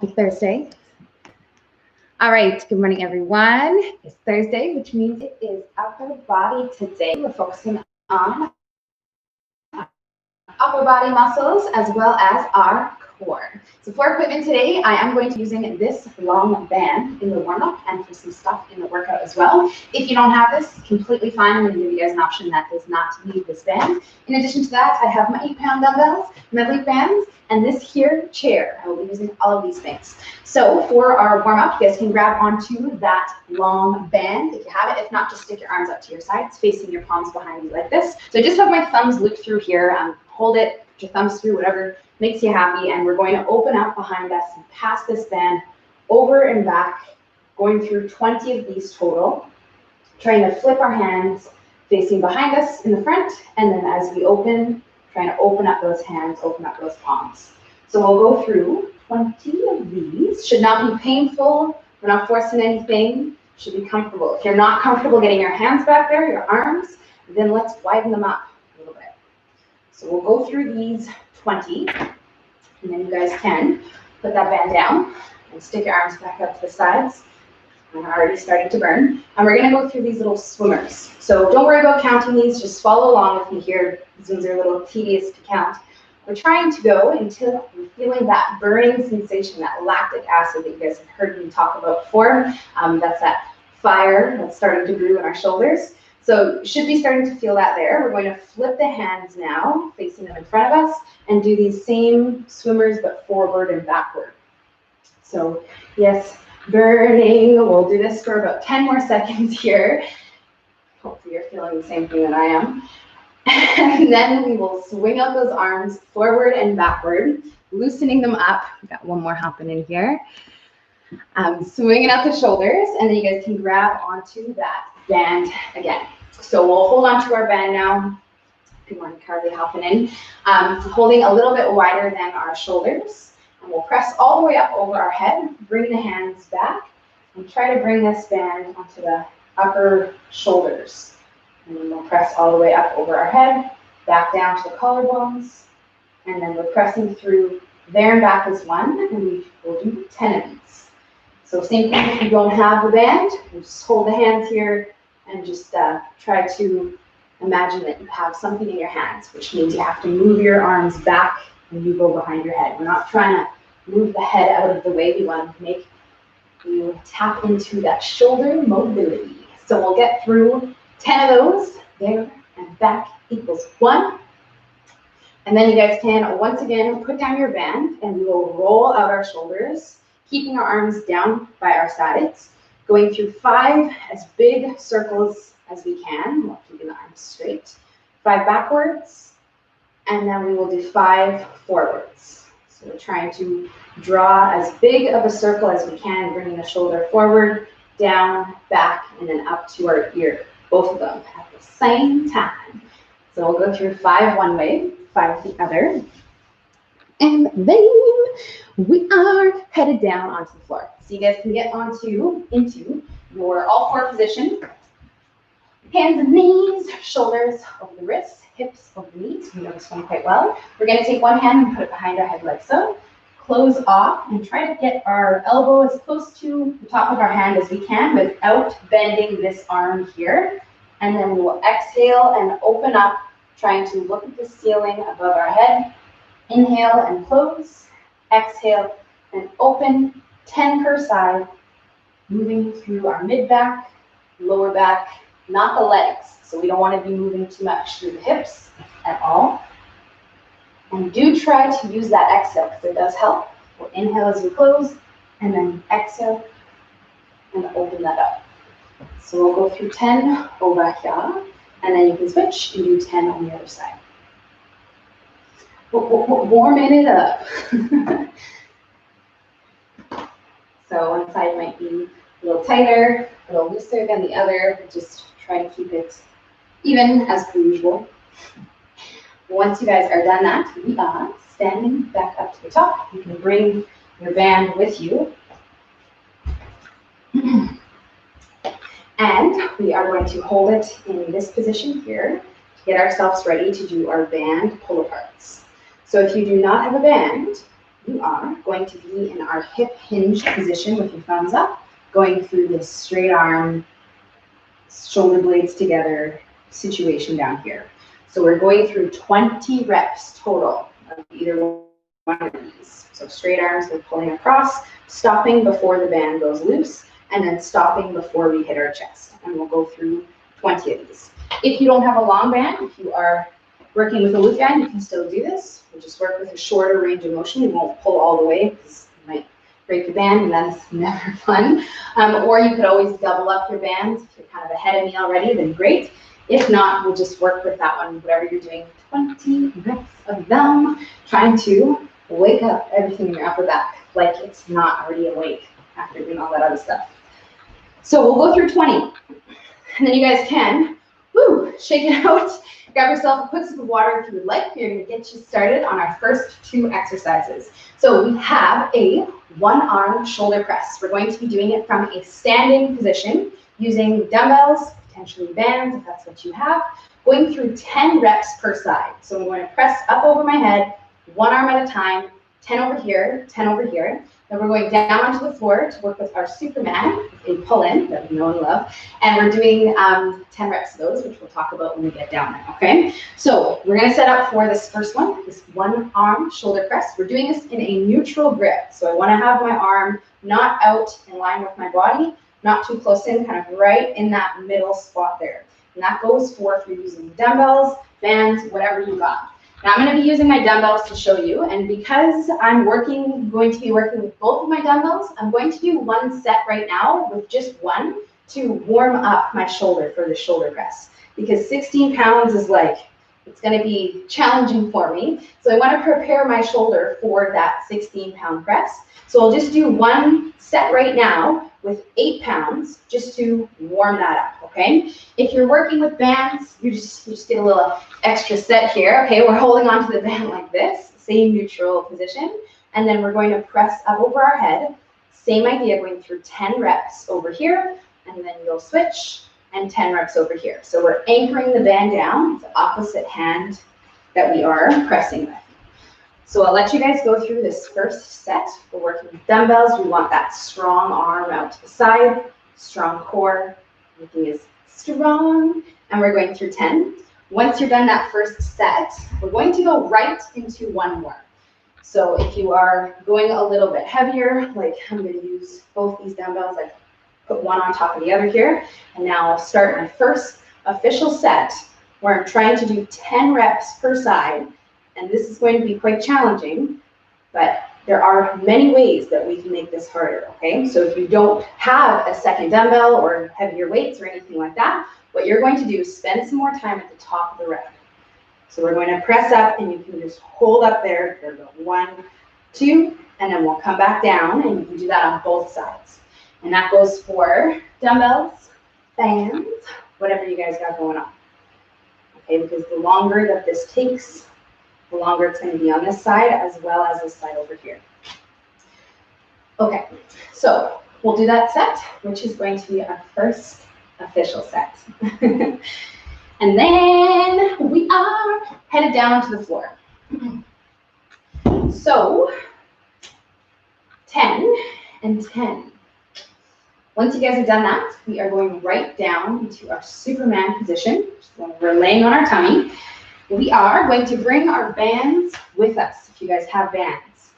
Happy Thursday. All right, good morning, everyone. It's Thursday, which means it is upper body today. We're focusing on upper body muscles as well as our core. So for equipment today, I am going to be using this long band in the warm-up and for some stuff in the workout as well. If you don't have this, completely fine. I'm going to give you guys an option that does not need this band. In addition to that, I have my 8-pound dumbbells, my leg bands, and this here chair. I will be using all of these things. So for our warm-up, you guys can grab onto that long band if you have it. If not, just stick your arms up to your sides, facing your palms behind you like this. So I just have my thumbs looped through here. Hold it, put your thumbs through, whatever makes you happy. And we're going to open up behind us and pass this band over and back, going through 20 of these total. Trying to flip our hands facing behind us in the front. And then as we open, trying to open up those hands, open up those palms. So we'll go through 20 of these. Should not be painful. We're not forcing anything. Should be comfortable. If you're not comfortable getting your hands back there, your arms, then let's widen them up a little bit. So we'll go through these 20, and then you guys can put that band down and stick your arms back up to the sides. I'm already starting to burn. And we're going to go through these little swimmers. So don't worry about counting these. Just follow along with me here. These ones are a little tedious to count. We're trying to go until we're feeling that burning sensation, that lactic acid that you guys have heard me talk about before. That's that fire that's starting to brew in our shoulders. So you should be starting to feel that there. We're going to flip the hands now, facing them in front of us, and do these same swimmers, but forward and backward. So yes, burning. We'll do this for about 10 more seconds here. Hopefully you're feeling the same thing that I am. And then we will swing out those arms forward and backward, loosening them up. We've got one more happening here. Swinging out the shoulders, and then you guys can grab onto that band again. So we'll hold on to our band now. Good morning, Carly, hopping in. Holding a little bit wider than our shoulders. And we'll press all the way up over our head, bring the hands back, and try to bring this band onto the upper shoulders. And then we'll press all the way up over our head, back down to the collarbones, and then we're pressing through there and back as one, and we will do 10 of these. So same thing if you don't have the band, you just hold the hands here and just try to imagine that you have something in your hands, which means you have to move your arms back and you go behind your head. We're not trying to move the head out of the way. We want to make you tap into that shoulder mobility. So we'll get through 10 of those, there and back equals 1. And then you guys can, once again, put down your band and we will roll out our shoulders, keeping our arms down by our sides, going through 5 as big circles as we can, while keeping the arms straight, 5 backwards, and then we will do 5 forwards. So we're trying to draw as big of a circle as we can, bringing the shoulder forward, down, back, and then up to our ear. Both of them at the same time. So we'll go through 5 one way, 5 the other. And then we are headed down onto the floor. So you guys can get into your all 4 position. Hands and knees, shoulders over the wrists, hips over the knees. We know this one quite well. We're going to take one hand and put it behind our head like so. Close off and try to get our elbow as close to the top of our hand as we can without bending this arm here. And then we will exhale and open up, trying to look at the ceiling above our head. Inhale and close. Exhale and open. 10 per side. Moving through our mid-back, lower back, not the legs. So we don't want to be moving too much through the hips at all. And do try to use that exhale because it does help. We'll inhale as we close, and then exhale and open that up. So we'll go through 10 over here, and then you can switch and do 10 on the other side. Warming it up. So one side might be a little tighter, a little looser than the other, but just try to keep it even as per usual. Once you guys are done that, we are standing back up to the top. You can bring your band with you. And we are going to hold it in this position here to get ourselves ready to do our band pull-aparts. So if you do not have a band, you are going to be in our hip hinge position with your thumbs up, going through this straight arm, shoulder blades together situation down here. So we're going through 20 reps total of either one of these. So straight arms, we're pulling across, stopping before the band goes loose, and then stopping before we hit our chest. And we'll go through 20 of these. If you don't have a long band, if you are working with a loop band, you can still do this. We'll just work with a shorter range of motion. You won't pull all the way because you might break your band, and that's never fun. Or you could always double up your bands. If you're kind of ahead of me already, then great. If not, we'll just work with that one, whatever you're doing, 20 reps of them, trying to wake up everything in your upper back like it's not already awake after doing all that other stuff. So we'll go through 20, and then you guys can, shake it out. Grab yourself a quick sip of water if you would like. We're going to get you started on our first 2 exercises. So we have a one-arm shoulder press. We're going to be doing it from a standing position using dumbbells, potentially bands if that's what you have, going through 10 reps per side. So I'm going to press up over my head, one arm at a time, 10 over here, 10 over here. Then we're going down onto the floor to work with our Superman, a pull-in that we know and love. And we're doing 10 reps of those, which we'll talk about when we get down there, okay? So we're gonna set up for this first one, this one arm shoulder press. We're doing this in a neutral grip. So I wanna have my arm not out in line with my body, not too close in, kind of right in that middle spot there. And that goes for if you're using dumbbells, bands, whatever you got. Now I'm going to be using my dumbbells to show you, and because I'm going to be working with both of my dumbbells, I'm going to do one set right now with just one to warm up my shoulder for the shoulder press. Because 16 pounds is it's going to be challenging for me. So I want to prepare my shoulder for that 16-pound press. So I'll just do one set right now with 8 pounds just to warm that up, okay? If you're working with bands, you just get a little extra set here, okay? We're holding onto the band like this, same neutral position, and then we're going to press up over our head. Same idea, going through 10 reps over here, and then you'll switch, and 10 reps over here. So we're anchoring the band down, the opposite hand that we are pressing with. So I'll let you guys go through this first set. We're working with dumbbells. We want that strong arm out to the side, strong core. Everything is strong. And we're going through 10. Once you're done that first set, we're going to go right into one more. So if you are going a little bit heavier, like I'm going to use both these dumbbells, I put one on top of the other here. And now I'll start my first official set where I'm trying to do 10 reps per side. And this is going to be quite challenging, but there are many ways that we can make this harder, okay? So if you don't have a second dumbbell or heavier weights or anything like that, what you're going to do is spend some more time at the top of the rep. So we're going to press up, and you can just hold up there for 1, 2, and then we'll come back down, and you can do that on both sides. And that goes for dumbbells, bands, whatever you guys got going on, okay? Because the longer that this takes, the longer it's going to be on this side as well as this side over here. Okay, so we'll do that set, which is going to be our first official set. And then we are headed down to the floor. So 10 and 10. Once you guys have done that, we are going right down into our Superman position. So we're laying on our tummy. We are going to bring our bands with us, if you guys have bands.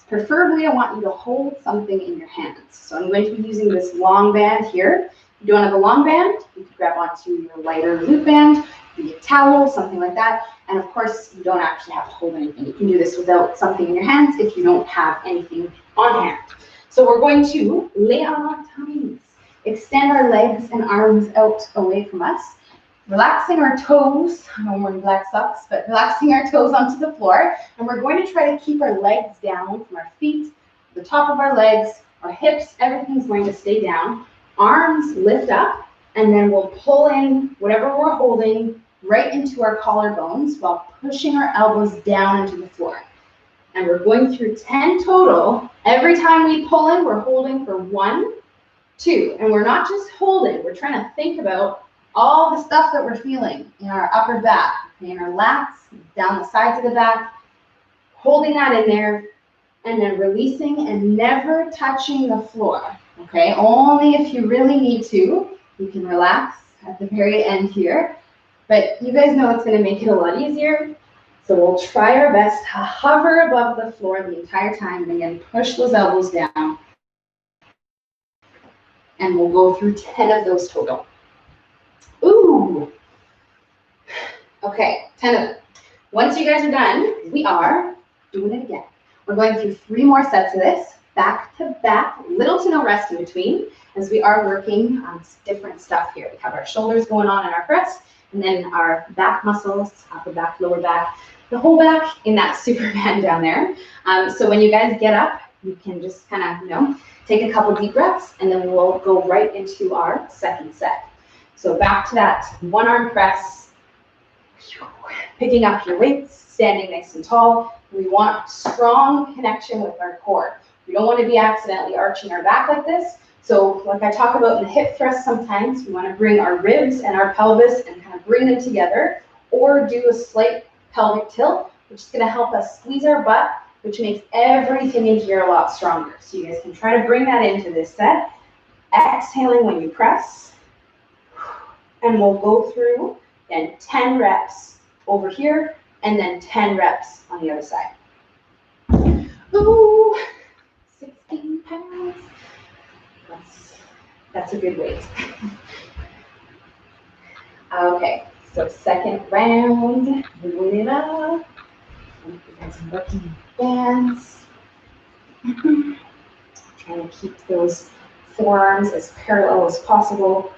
Preferably, I want you to hold something in your hands. So I'm going to be using this long band here. If you don't have a long band, you can grab onto your lighter loop band, maybe a towel, something like that. And of course, you don't actually have to hold anything. You can do this without something in your hands if you don't have anything on hand. So we're going to lay on our tummies, extend our legs and arms out away from us, relaxing our toes. I'm wearing black socks, but relaxing our toes onto the floor. And we're going to try to keep our legs down from our feet, the top of our legs, our hips, everything's going to stay down. Arms lift up, and then we'll pull in whatever we're holding right into our collarbones while pushing our elbows down into the floor. And we're going through 10 total. Every time we pull in, we're holding for 1, 2. And we're not just holding, we're trying to think about all the stuff that we're feeling in our upper back, in our lats, down the sides of the back, holding that in there, and then releasing and never touching the floor, okay? Only if you really need to, you can relax at the very end here, but you guys know it's gonna make it a lot easier. So we'll try our best to hover above the floor the entire time, and again, push those elbows down. And we'll go through 10 of those total. Ooh. Okay, 10 of them. Once you guys are done, we are doing it again. We're going through 3 more sets of this, back to back, little to no rest in between, as we are working on different stuff here. We have our shoulders going on in our press, and then our back muscles, upper back, lower back, the whole back in that Superman down there. So when you guys get up, you can just kind of, take a couple deep breaths, and then we'll go right into our second set. So back to that one arm press, picking up your weights, standing nice and tall. We want strong connection with our core. We don't want to be accidentally arching our back like this. So like I talk about in the hip thrust sometimes, we want to bring our ribs and our pelvis and kind of bring them together, or do a slight pelvic tilt, which is going to help us squeeze our butt, which makes everything in here a lot stronger. So you guys can try to bring that into this set. Exhaling when you press. And we'll go through then 10 reps over here, and then 10 reps on the other side. Ooh, 16 pounds. That's a good weight. Okay, so second round, moving it up. You guys are working bands. Trying to keep those forearms as parallel as possible,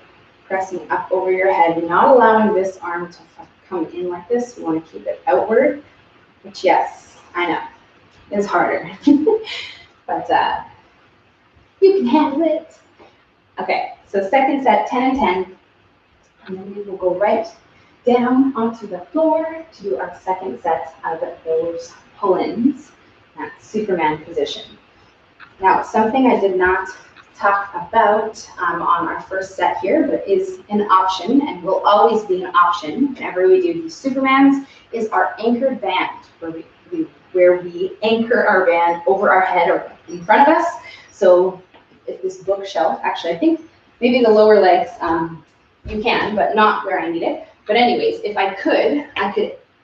pressing up over your head, not allowing this arm to come in like this. We want to keep it outward, which, yes, I know, is harder. But you can handle it. Okay, so second set, 10 and 10. And then we will go right down onto the floor to do our second set of those pull-ins, that Superman position. Now, something I did not talk about on our first set here, but is an option and will always be an option whenever we do these Supermans, is our anchored band, where we anchor our band over our head or in front of us. So if this bookshelf, actually, I think maybe the lower legs, you can, but not where I need it. But anyways, if I could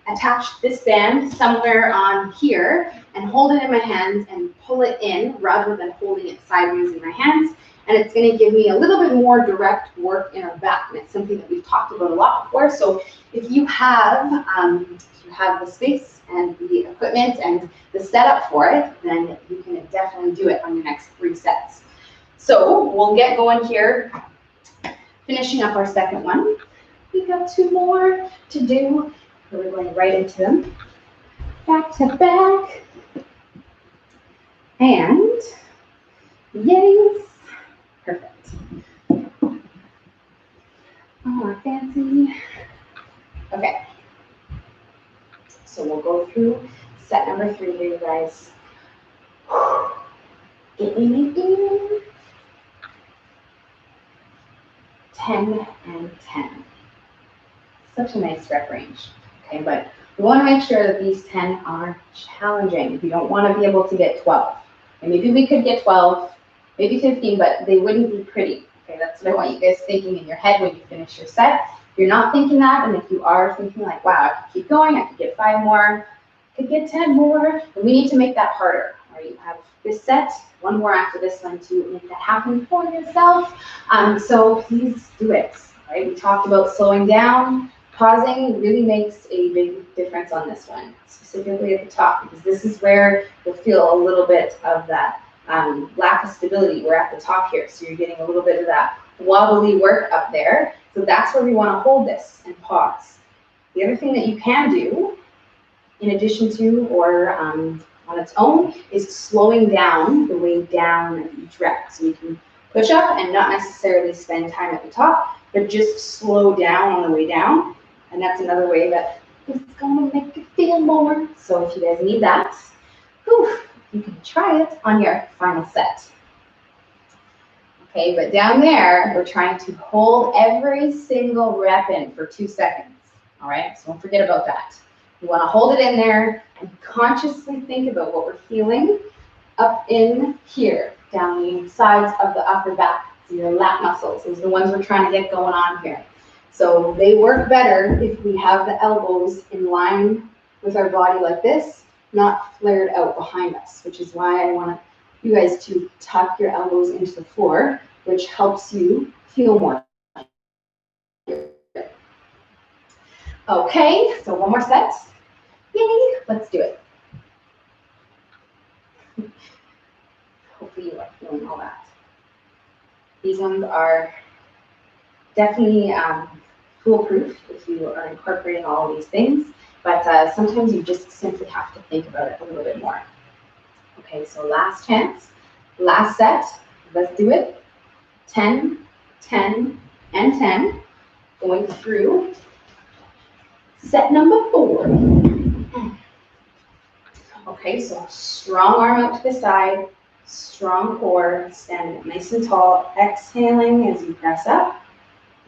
attach this band somewhere on here and hold it in my hands and pull it in rather than holding it sideways in my hands. And it's going to give me a little bit more direct work in our back. And it's something that we've talked about a lot before. So if you have the space and the equipment and the setup for it, then you can definitely do it on your next 3 sets. So we'll get going here, finishing up our second one. We got 2 more to do. So we're going right into them. Back to back. And yes, perfect. Oh, fancy. Okay. So we'll go through set number 3 here, you guys. In. 10 and 10. Such a nice rep range. Okay, but we want to make sure that these 10 are challenging. We don't want to be able to get 12. And maybe we could get 12, maybe 15, but they wouldn't be pretty. Okay, that's what I want you guys thinking in your head when you finish your set. If you're not thinking that, and if you are thinking like, wow, I could keep going, I could get 5 more, I could get 10 more, then we need to make that harder. All right, you have this set, 1 more after this one to make that happen for yourself. So please do it. All right, we talked about slowing down. Pausing really makes a big difference on this one, specifically at the top, because this is where you'll feel a little bit of that lack of stability. We're at the top here, so you're getting a little bit of that wobbly work up there. So that's where we want to hold this and pause. The other thing that you can do, in addition to or on its own, is slowing down the way down each rep. So you can push up and not necessarily spend time at the top, but just slow down on the way down. And that's another way that it's going to make you feel more. So if you guys need that, you can try it on your final set. Okay, but down there, we're trying to hold every single rep in for 2 seconds. All right, so don't forget about that. You want to hold it in there and consciously think about what we're feeling up in here, down the sides of the upper back, so your lat muscles. Those are the ones we're trying to get going on here. So they work better if we have the elbows in line with our body like this, not flared out behind us, which is why I want you guys to tuck your elbows into the floor, which helps you feel more. Okay, so one more set. Yay, let's do it. Hopefully you are feeling all that. These ones are definitely foolproof if you are incorporating all of these things, but sometimes you just simply have to think about it a little bit more. Okay, so last chance, last set, let's do it. 10, 10, and 10, going through set number 4. Okay, so strong arm out to the side, strong core, standing nice and tall, exhaling as you press up,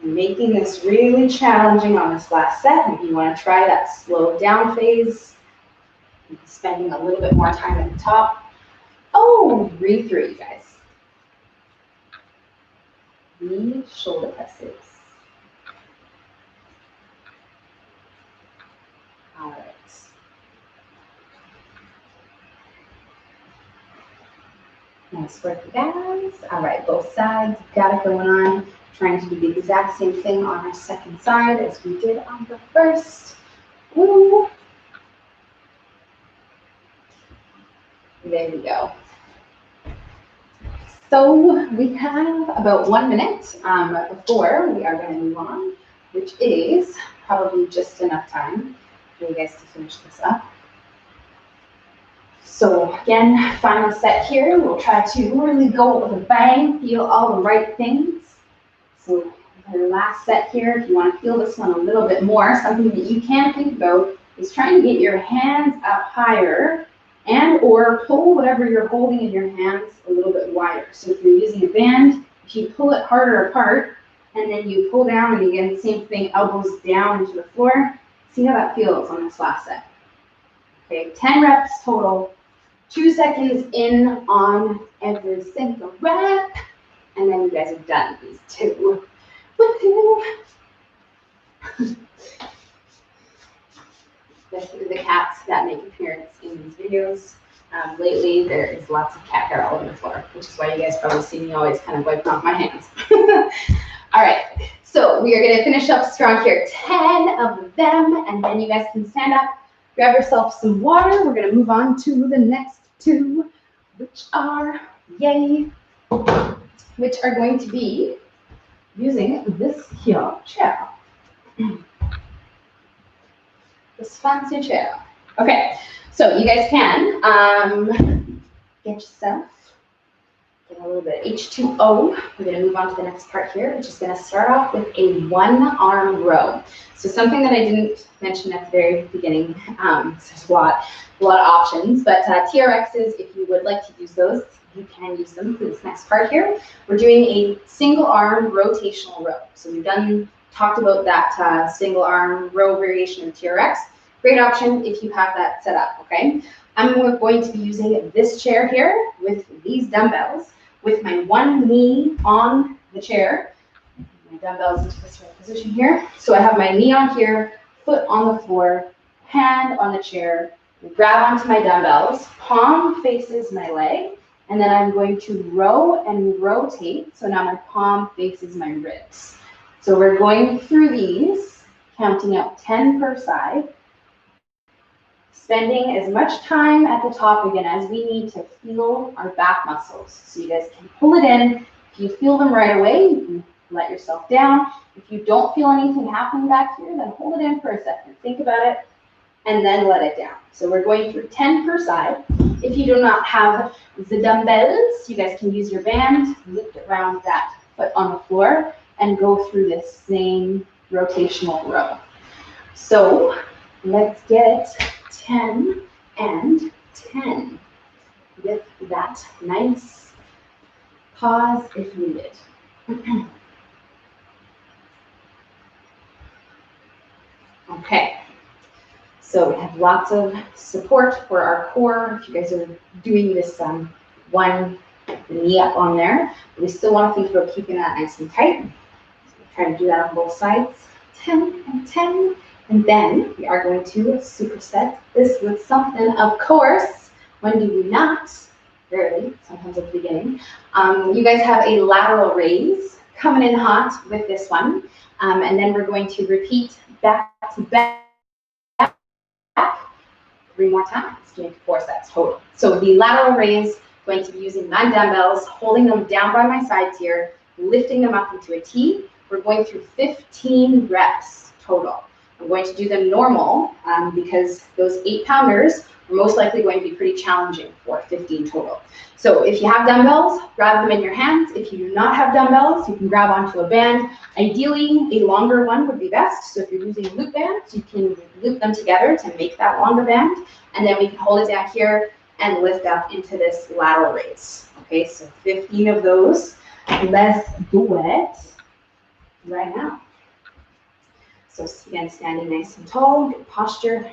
and making this really challenging on this last set. If you want to try that slow down phase, spending a little bit more time at the top. Oh, breathe through it, you guys. Knee shoulder presses. All right. Nice work, you guys. All right, both sides, got it going on. Trying to do the exact same thing on our second side as we did on the first. Woo. There we go. So we have about 1 minute before we are going to move on, which is probably just enough time for you guys to finish this up. So again, final set here. We'll try to really go with a bang, feel all the right things. So the last set here, if you want to feel this one a little bit more, something that you can think about is trying to get your hands up higher and or pull whatever you're holding in your hands a little bit wider. So if you're using a band, if you pull it harder apart and then you pull down, and again, same thing, elbows down into the floor, see how that feels on this last set. Okay, 10 reps total. 2 seconds in on every single rep, and then you guys are done these 2. Woohoo! Especially the cats that make appearance in these videos. Lately, there is lots of cat hair all over the floor, which is why you guys probably see me always kind of wiping off my hands. All right, so we are going to finish up strong here. 10 of them, and then you guys can stand up, grab yourself some water. We're going to move on to the next 2, which are, yay, which are going to be using this here chair. This fancy chair. Okay, so you guys can get yourself, get a little bit of H2O. We're going to move on to the next part here, which is going to start off with a 1-arm row. So something that I didn't mention at the very beginning, there's a lot of options, but TRXs, if you would like to use those, you can use them for this next part here. We're doing a single arm rotational row. So we've talked about that single arm row variation of TRX. Great option if you have that set up, okay? I'm going to be using this chair here with these dumbbells, with my one knee on the chair, my dumbbells into this right position here. So I have my knee on here, foot on the floor, hand on the chair, grab onto my dumbbells, palm faces my leg, and then I'm going to row and rotate. So now my palm faces my ribs. So we're going through these, counting out 10 per side, spending as much time at the top again as we need to feel our back muscles. So you guys can pull it in. If you feel them right away, you can let yourself down. If you don't feel anything happening back here, then hold it in for a second. Think about it, and then let it down. So we're going through 10 per side. If you do not have the dumbbells, you guys can use your band, lift around that foot on the floor, and go through this same rotational row. So let's get 10 and 10 with that nice pause if needed. Okay. So So we have lots of support for our core. If you guys are doing this one knee up on there, we still want to think about keeping that nice and tight. So try to do that on both sides. 10 and 10. And then we are going to superset this with something, of course. When do we not? Rarely, sometimes at the beginning. You guys have a lateral raise coming in hot with this one. And then we're going to repeat back to back 3 more times, doing 4 sets total. So the lateral raise, going to be using 9 dumbbells, holding them down by my sides here, lifting them up into a T. We're going through 15 reps total. I'm going to do them normal because those 8-pounders are most likely going to be pretty challenging for 15 total. So if you have dumbbells, grab them in your hands. If you do not have dumbbells, you can grab onto a band. Ideally, a longer one would be best. So if you're using loop bands, you can loop them together to make that longer band. And then we can hold it down here and lift up into this lateral raise. Okay, so 15 of those. Let's do it right now. So again, standing nice and tall, good posture,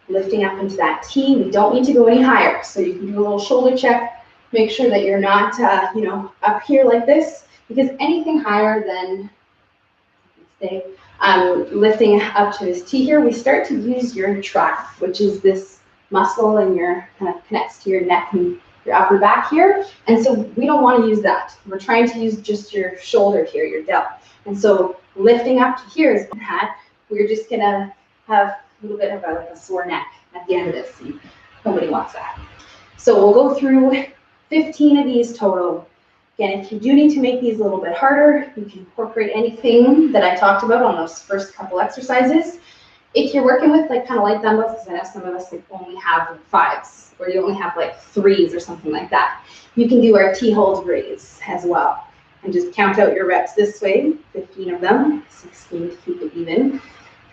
lifting up into that T. We don't need to go any higher. So you can do a little shoulder check. Make sure that you're not, up here like this, because anything higher than, say, lifting up to this T here, we start to use your trap, which is this muscle in your kind of connects to your neck and your upper back here. And so we don't want to use that. We're trying to use just your shoulder here, your delt. And so lifting up to here is that we're just gonna have a little bit of a sore neck at the end of this. Nobody wants that. So we'll go through 15 of these total. Again, if you do need to make these a little bit harder, you can incorporate anything that I talked about on those first couple exercises. If you're working with like kind of light dumbbells, because I know some of us like only have 5s, or you only have like 3s or something like that, you can do our T-hold raise as well. And just count out your reps this way, 15 of them, 16 to keep it even, if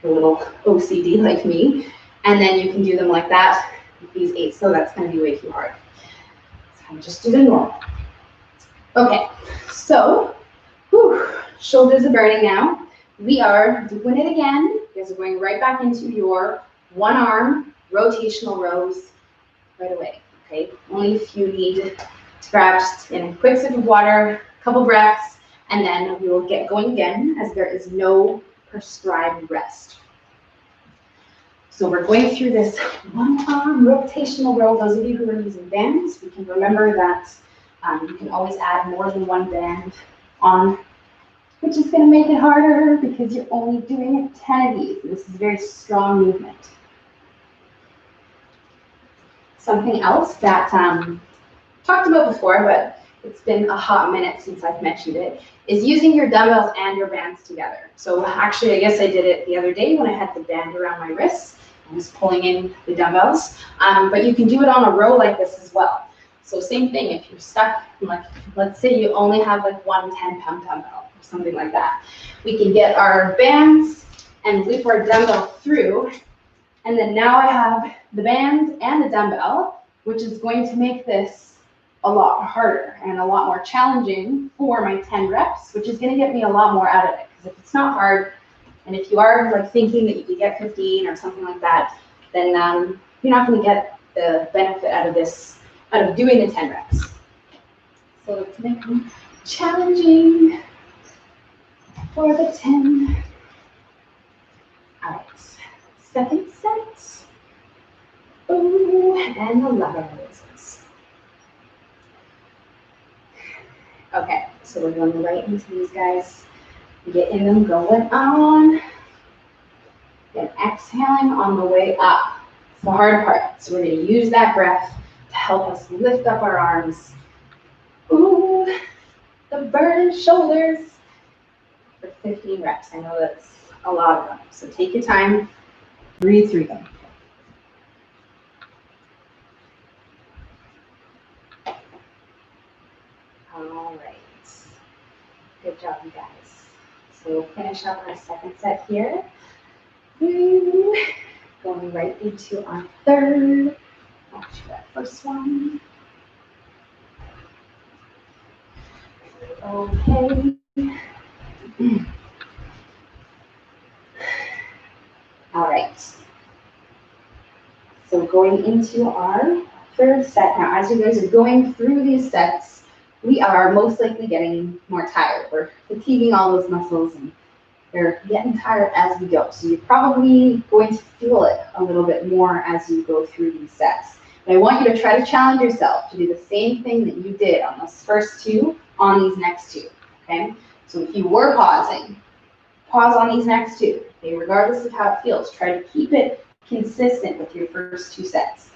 you're a little OCD like me. And then you can do them like that with these 8, so that's going to be way too hard. So just do the normal. Okay, so shoulders are burning now. We are doing it again. You guys are going right back into your 1-arm rotational rows right away. Okay, only if you need to grab just in a quick sip of water, couple breaths, and then we will get going again as there is no prescribed rest. So we're going through this 1-arm rotational row. Those of you who are using bands, we can remember that you can always add more than 1 band on, which is going to make it harder because you're only doing 10 of these. This is a very strong movement. Something else that talked about before, but it's been a hot minute since I've mentioned it, is using your dumbbells and your bands together. So actually, I guess I did it the other day when I had the band around my wrists. I was pulling in the dumbbells, but you can do it on a row like this as well. So same thing, if you're stuck, like let's say you only have like 1 10-pound dumbbell or something like that. We can get our bands and loop our dumbbell through, and then now I have the band and the dumbbell, which is going to make this a lot harder and a lot more challenging for my 10 reps, which is going to get me a lot more out of it. Because if it's not hard, and if you are like thinking that you could get 15 or something like that, then you're not going to get the benefit out of this, out of doing the 10 reps. So let's make them challenging for the 10. All right, second set. Ooh, and the lever raises. Okay, so we're going right into these guys. Getting them going on. And exhaling on the way up. It's the hard part. So we're going to use that breath to help us lift up our arms. Ooh, the burdened shoulders. For 15 reps. I know that's a lot of them. So take your time. Breathe through them. All right. Good job, you guys. So we'll finish up our second set here. Going right into our third. Actually, that first one. Okay. All right. going into our third set. Now, as you guys are going through these sets, we are most likely getting more tired. We're fatiguing all those muscles and they're getting tired as we go. So you're probably going to feel it a little bit more as you go through these sets. And I want you to try to challenge yourself to do the same thing that you did on those first two on these next two, okay? So if you were pausing, pause on these next two, okay? Regardless of how it feels, try to keep it consistent with your first two sets.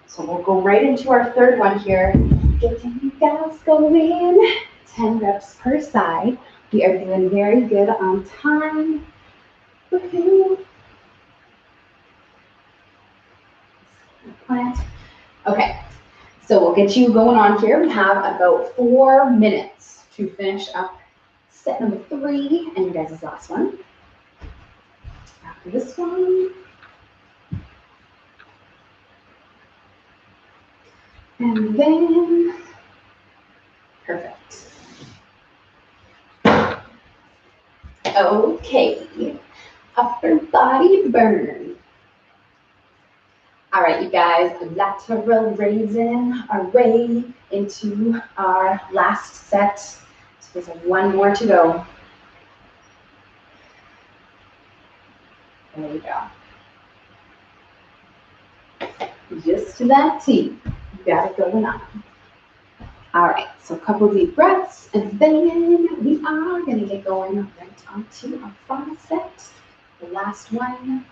So we'll go right into our third one here. Getting you guys going. 10 reps per side. We are doing very good on time. Woohoo. Plant. Okay, so we'll get you going on here. We have about 4 minutes to finish up set number 3 and you guys' last one. After this one. And then, perfect. Okay, upper body burn. All right, you guys, lateral raising our way into our last set. So there's one more to go. There we go. Just to that T. Got it going on. All right, so a couple deep breaths, and then we are going to get going right onto our final set. The last one,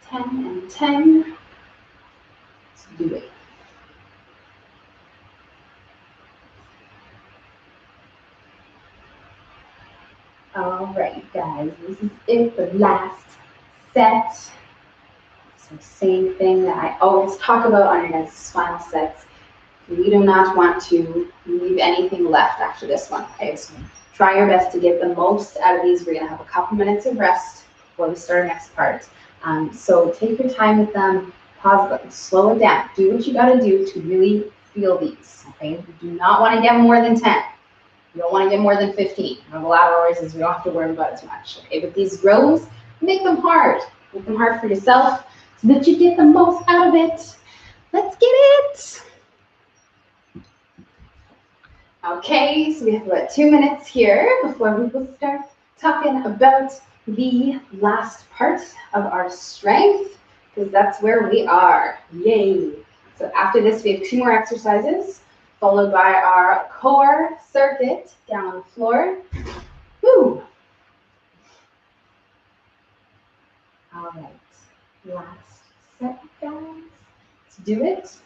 10 and 10. Let's do it. All right, guys, this is it, the last set. So same thing that I always talk about on your guys' final sets. We do not want to leave anything left after this one. Okay, so try your best to get the most out of these. We're going to have a couple minutes of rest before we start our next part. So take your time with them, pause them, slow it down. Do what you got to do to really feel these. Okay, you do not want to get more than 10. You don't want to get more than 15. The lateral raises, we don't have to worry about as much. Okay, but these rows, make them hard. Make them hard for yourself so that you get the most out of it. Let's get it. Okay, so we have about 2 minutes here before we will start talking about the last part of our strength, because that's where we are. Yay. So after this, we have 2 more exercises, followed by our core circuit down on the floor. Woo. All right, last set, guys. Let's do it.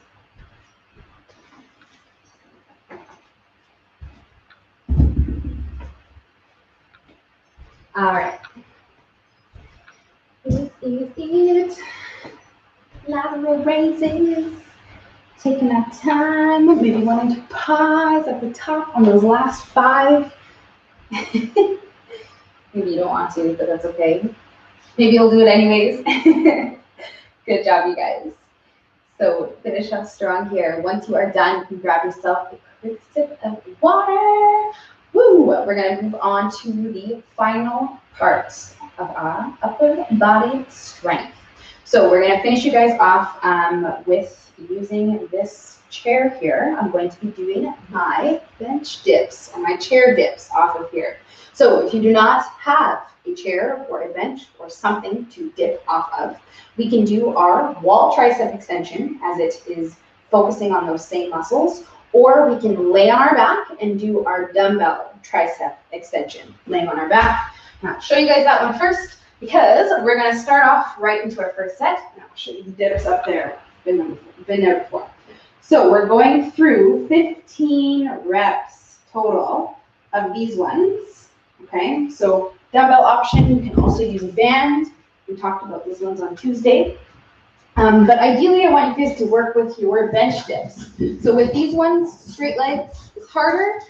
All right. It. Lateral raises. Taking that time, maybe wanting to pause at the top on those last 5. Maybe you don't want to, but that's okay. Maybe you'll do it anyways. Good job, you guys. So finish up strong here. Once you are done, you can grab yourself a quick sip of water. Woo! We're going to move on to the final parts of our upper body strength. So we're going to finish you guys off with using this chair here. I'm going to be doing my bench dips or my chair dips off of here. So if you do not have a chair or a bench or something to dip off of, we can do our wall tricep extension as it is focusing on those same muscles, or we can lay on our back and do our dumbbell tricep extension, laying on our back. I'll show you guys that one first because we're going to start off right into our first set, and I'll show you the dips up there. Been there before. So we're going through 15 reps total of these ones. Okay, so dumbbell option, you can also use a band. We talked about these ones on Tuesday. But ideally, I want you guys to work with your bench dips. So with these ones, straight legs is harder,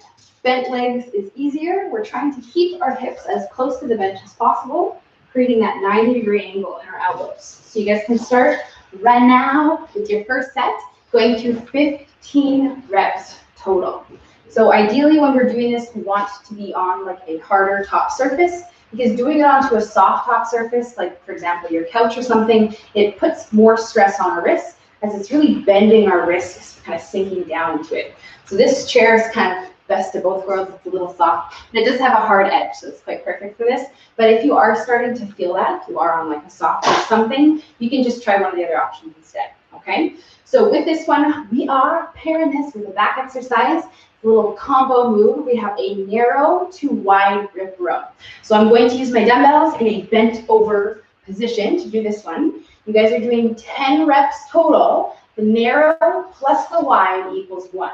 bent legs is easier. We're trying to keep our hips as close to the bench as possible, creating that 90-degree angle in our elbows. So you guys can start right now with your first set, going through 15 reps total. So ideally, when we're doing this, we want to be on like a harder top surface. because doing it onto a soft top surface, like for example your couch or something, it puts more stress on our wrists as it's really bending our wrists, kind of sinking down into it. So this chair is kind of best of both worlds. It's a little soft, but it does have a hard edge, so it's quite perfect for this. But if you are starting to feel that, if you are on like a soft or something, you can just try one of the other options instead, okay? So with this one, we are pairing this with a back exercise, a little combo move. We have a narrow to wide grip row. So I'm going to use my dumbbells in a bent over position to do this one. You guys are doing 10 reps total. The narrow plus the wide equals 1.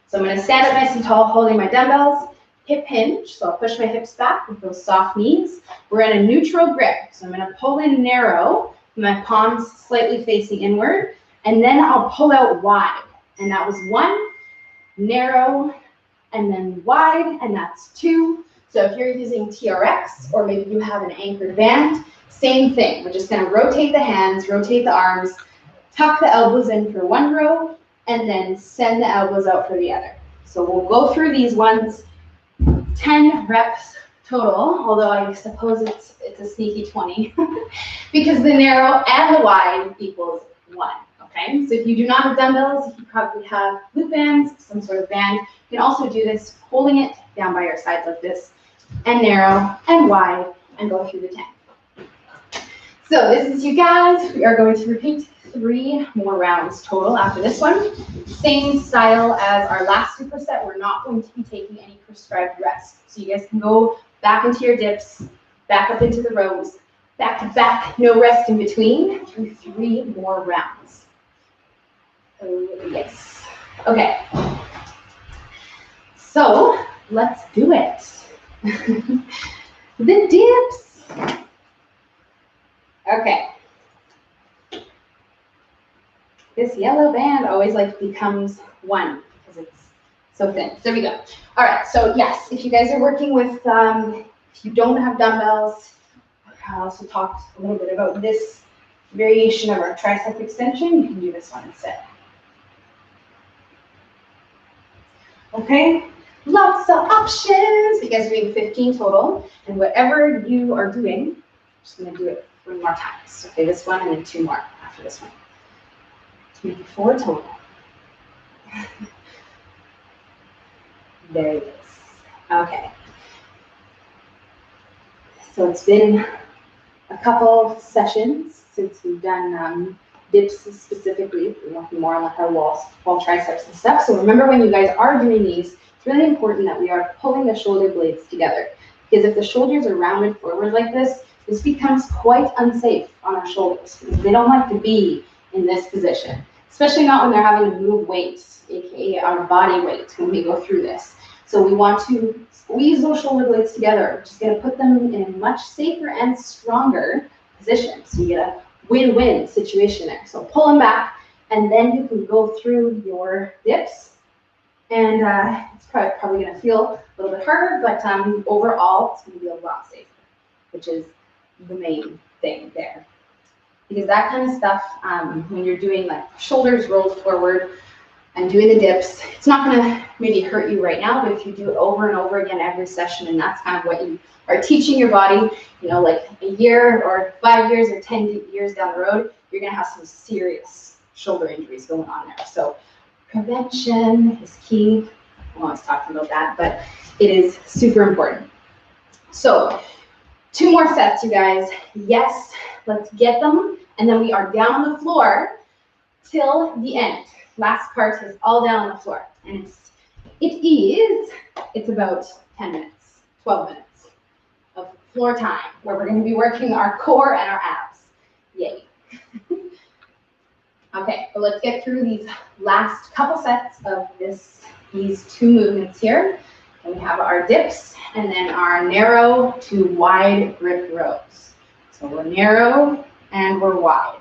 So I'm going to stand up nice and tall, holding my dumbbells, hip hinge. So I'll push my hips back with those soft knees. We're in a neutral grip. So I'm going to pull in narrow, my palms slightly facing inward, and then I'll pull out wide. And that was 1, narrow, and then wide, and that's 2. So if you're using TRX, or maybe you have an anchored band, same thing. We're just going to rotate the hands, rotate the arms, tuck the elbows in for 1 row, and then send the elbows out for the other. So we'll go through these ones, 10 reps total, although I suppose it's a sneaky 20, because the narrow and the wide equals 1, okay? So if you do not have dumbbells, you probably have glute bands, some sort of band. You can also do this holding it down by your sides like this, and narrow and wide, and go through the 10. So this is you guys. We are going to repeat 3 more rounds total after this one. Same style as our last superset. We're not going to be taking any prescribed rest. So you guys can go back into your dips, back up into the rows, back to back, no rest in between, through 3 more rounds. Oh, yes. Okay. So let's do it. The dips. Okay. This yellow band always like becomes 1 because it's so thin. So there we go. All right. So yes, if you guys are working with, if you don't have dumbbells, I also talked a little bit about this variation of our tricep extension. You can do this one instead. Okay. Lots of options. You guys are doing 15 total, and whatever you are doing, I'm just going to do it 3 more times. Okay, this one and then 2 more after this one. Maybe 4 total. There it is. Okay. So it's been a couple sessions since we've done dips specifically. We're working more on like our wall triceps and stuff. So remember, when you guys are doing these, it's really important that we are pulling the shoulder blades together. Because if the shoulders are rounded forward like this becomes quite unsafe on our shoulders, because they don't like to be in this position, especially not when they're having to move weights, aka our body weight, when we go through this. So we want to squeeze those shoulder blades together, which is going to put them in a much safer and stronger position. So you get a win-win situation there. So pull them back, and then you can go through your dips. And it's probably going to feel a little bit harder, but overall, it's going to be a lot safer, which is the main thing there. Because that kind of stuff, when you're doing like shoulders rolled forward and doing the dips, it's not going to maybe hurt you right now, but if you do it over and over again every session, and that's kind of what you are teaching your body, you know, like a year or 5 years or 10 years down the road, you're going to have some serious shoulder injuries going on there. So prevention is key. I'm always talking about that, but it is super important. So 2 more sets, you guys. Yes, let's get them. And then we are down on the floor till the end. Last part is all down on the floor. And it's about 10 minutes, 12 minutes of floor time, where we're going to be working our core and our abs. Yay. Okay, so let's get through these last couple sets of these 2 movements here. And we have our dips and then our narrow to wide grip rows. So we're narrow and we're wide.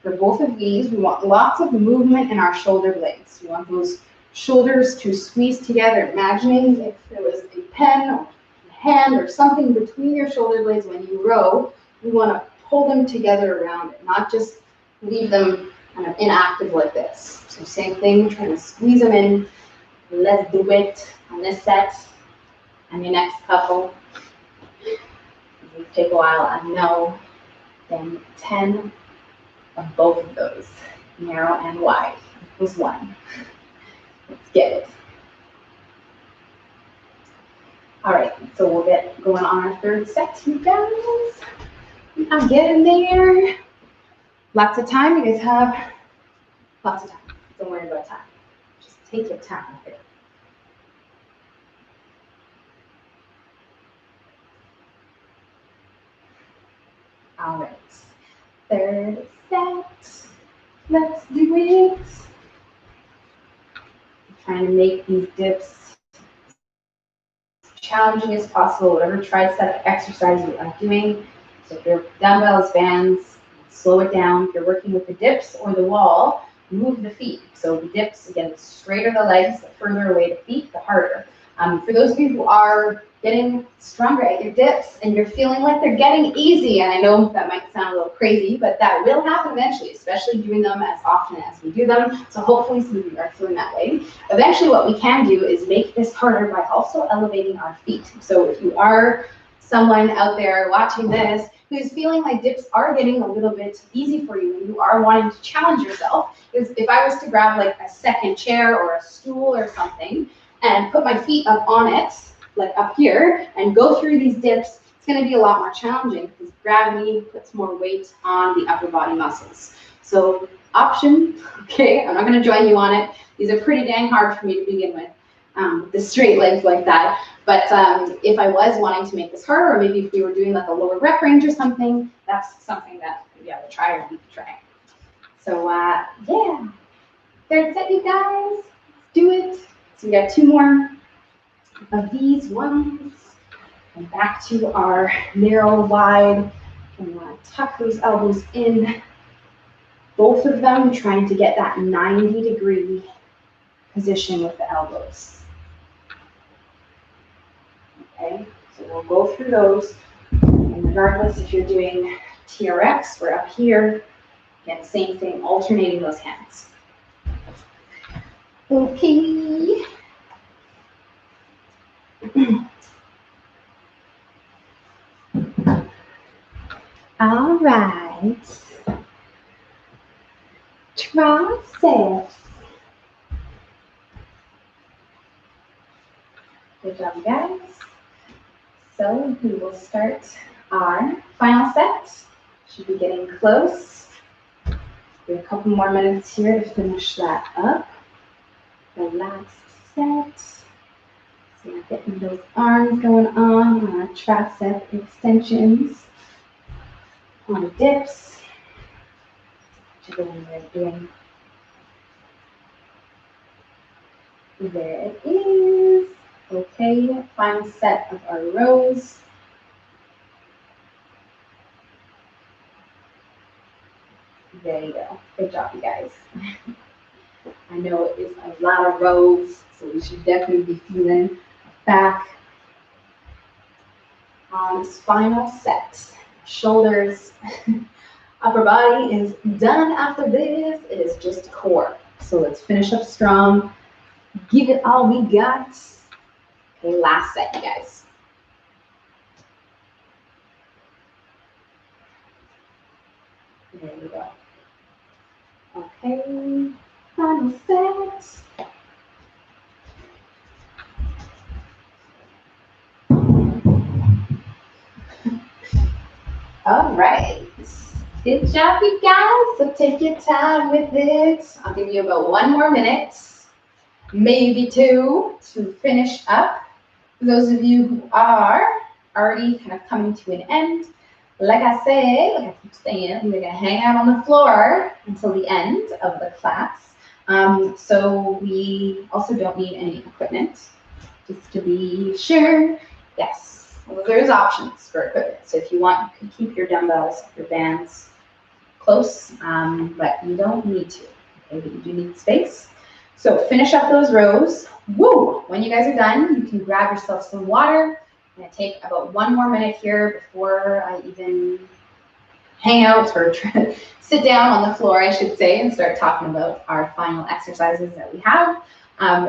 For both of these, we want lots of movement in our shoulder blades. We want those shoulders to squeeze together. Imagining if there was a pen or a hand or something between your shoulder blades when you row, we want to pull them together around it, not just leave them kind of inactive like this. So same thing, trying to squeeze them in. Let's do it on this set and your next couple. These take a while, I know. Then 10 of both of those, narrow and wide, equals 1. Let's get it. All right, so we'll get going on our third set, you guys. I'm getting there. Lots of time. You guys have lots of time. Don't worry about time. Just take your time with it. All right, third set. Let's do it. I'm trying to make these dips as challenging as possible, whatever tricep exercise you are doing. So if you're dumbbells, bands, slow it down. If you're working with the dips or the wall, move the feet. So the dips, again, the straighter the legs, the further away the feet, the harder. For those of you who are getting stronger at your dips and you're feeling like they're getting easy, and I know that might sound a little crazy, but that will happen eventually, especially doing them as often as we do them. So hopefully some of you are feeling that way. Eventually what we can do is make this harder by also elevating our feet. So if you are someone out there watching this who's feeling like dips are getting a little bit easy for you and you are wanting to challenge yourself, is if I was to grab like a second chair or a stool or something and put my feet up on it, like up here, and go through these dips, it's going to be a lot more challenging because gravity puts more weight on the upper body muscles. So option, okay, I'm not going to join you on it. These are pretty dang hard for me to begin with, the straight legs like that. But if I was wanting to make this harder, or maybe if we were doing like a lower rep range or something, that's something that maybe I would try or we could try. So yeah, third set, you guys, let's do it. So we got 2 more of these ones, and back to our narrow, wide, and you want to tuck those elbows in, both of them trying to get that 90-degree position with the elbows. Okay, so we'll go through those, and regardless if you're doing TRX or up here, again, same thing, alternating those hands. Okay. All right. Triceps. Good job, guys. So we will start our final set. Should be getting close. We have a couple more minutes here to finish that up. The last set. So we're getting those arms going on our tricep extensions, on the dips, whichever one we're doing. There it is. Okay, final set of our rows. There you go. Good job, you guys. I know it is a lot of rows, so we should definitely be feeling back on this final set. Shoulders, upper body is done after this. It is just core. So let's finish up strong. Give it all we got. Okay, last set, you guys. There you go. Okay, final set. All right. Good job, you guys. So take your time with it. I'll give you about 1 more minute, maybe 2, to finish up. For those of you who are already kind of coming to an end, like I say, like I keep saying, we're going to hang out on the floor until the end of the class. So we also don't need any equipment, just to be sure. Yes, well, there's options for equipment. So if you want, you can keep your dumbbells, your bands close, but you don't need to. Okay, but you do need space. So finish up those rows. Woo! When you guys are done, you can grab yourself some water. I'm going to take about 1 more minute here before I even hang out or sit down on the floor, I should say, and start talking about our final exercises that we have.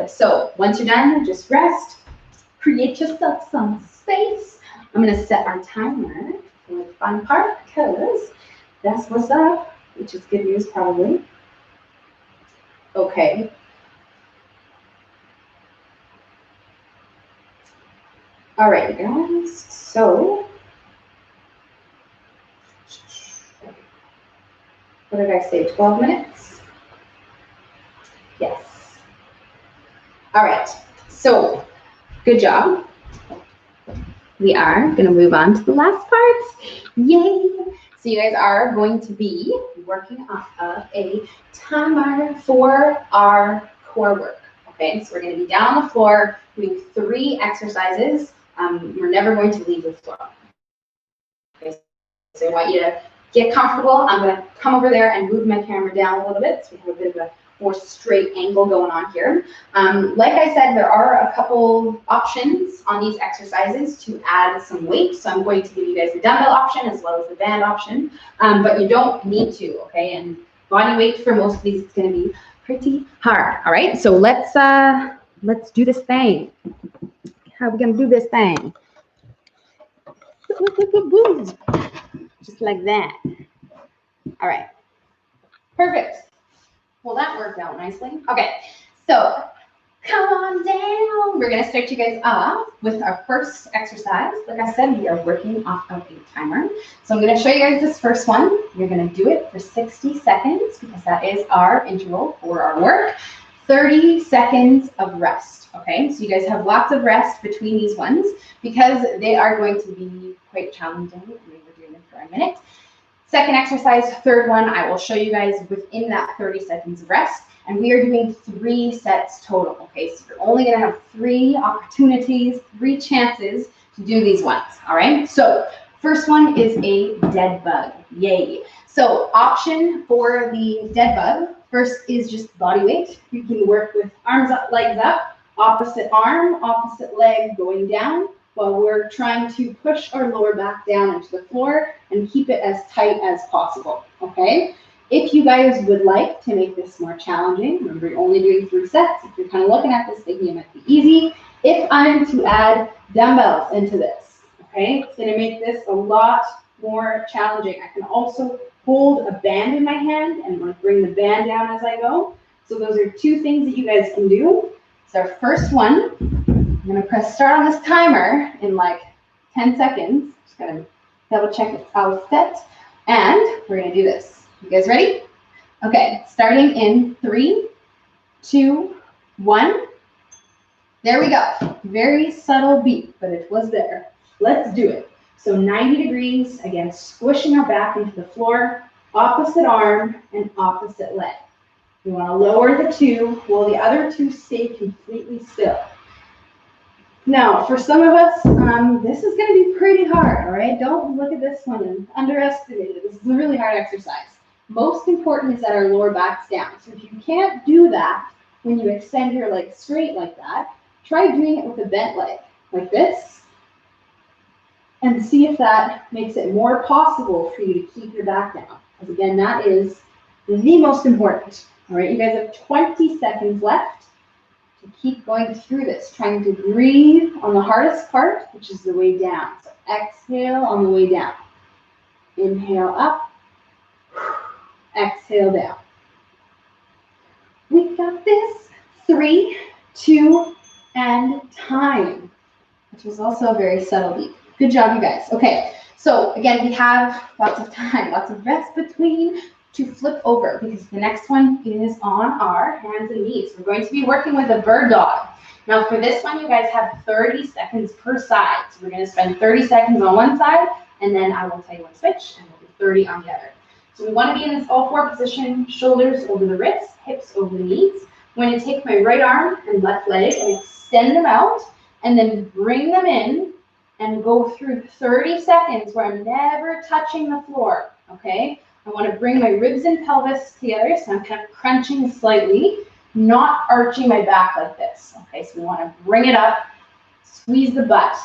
So once you're done, just rest, create yourself some space, I'm gonna set our timer for the fun part because that's what's up, which is good news probably. Okay. All right, guys, so what did I say, 12 minutes? Yes. All right, so good job. We are gonna move on to the last part. Yay! So you guys are going to be working off of a timer for our core work. Okay, so we're gonna be down on the floor doing 3 exercises. We're never going to leave the floor. Okay, so I want you to get comfortable. I'm gonna come over there and move my camera down a little bit so we have a bit of a more straight angle going on here. Like I said, there are a couple options on these exercises to add some weight. So I'm going to give you guys the dumbbell option as well as the band option, but you don't need to, okay? And body weight for most of these is gonna be pretty hard, all right? So let's do this thing. How are we gonna do this thing? Just like that. All right, perfect. Well, that worked out nicely. Okay, so come on down. We're gonna start you guys off with our first exercise. Like I said, we are working off of a timer. So I'm gonna show you guys this first one. You're gonna do it for 60 seconds because that is our interval for our work. 30 seconds of rest, okay? So you guys have lots of rest between these ones because they are going to be quite challenging. We were doing it for a minute. Second exercise, third one, I will show you guys within that 30 seconds of rest. And we are doing 3 sets total, okay? So you're only gonna have 3 opportunities, 3 chances to do these ones, all right? So first one is a dead bug, yay. So option for the dead bug, first is just body weight. You can work with arms up, legs up, opposite arm, opposite leg going down, while we're trying to push our lower back down into the floor and keep it as tight as possible, okay? If you guys would like to make this more challenging, remember you're only doing 3 sets. If you're kind of looking at this thinking it might be easy, if I'm to add dumbbells into this, okay, it's gonna make this a lot more challenging. I can also hold a band in my hand and like bring the band down as I go. So those are 2 things that you guys can do. So our first one, I'm gonna press start on this timer in like 10 seconds. Just gonna double check it's all set. And we're gonna do this. You guys ready? Okay, starting in 3, 2, 1. There we go. Very subtle beat, but it was there. Let's do it. So 90 degrees, again, squishing our back into the floor, opposite arm and opposite leg. You wanna lower the 2 while the other 2 stay completely still. Now, for some of us, this is going to be pretty hard, all right? Don't look at this one and underestimate it. This is a really hard exercise. Most important is that our lower back's down. So if you can't do that when you extend your leg straight like that, try doing it with a bent leg, like this, and see if that makes it more possible for you to keep your back down. Because again, that is the most important, all right? You guys have 20 seconds left to keep going through this, trying to breathe on the hardest part, which is the way down. So exhale on the way down. Inhale up, exhale down. We got this. 3, 2, and time, which was also a very subtle beat. Good job, you guys. Okay, so again, we have lots of time, lots of rest between to flip over because the next one is on our hands and knees. We're going to be working with a bird dog. Now for this one, you guys have 30 seconds per side. So we're going to spend 30 seconds on one side, and then I will tell you when to switch, and we'll do 30 on the other. So we want to be in this all-4 position, shoulders over the wrists, hips over the knees. I'm going to take my right arm and left leg and extend them out, and then bring them in and go through 30 seconds where I'm never touching the floor, okay? I want to bring my ribs and pelvis together, so I'm kind of crunching slightly, not arching my back like this. Okay, so we want to bring it up, squeeze the butt,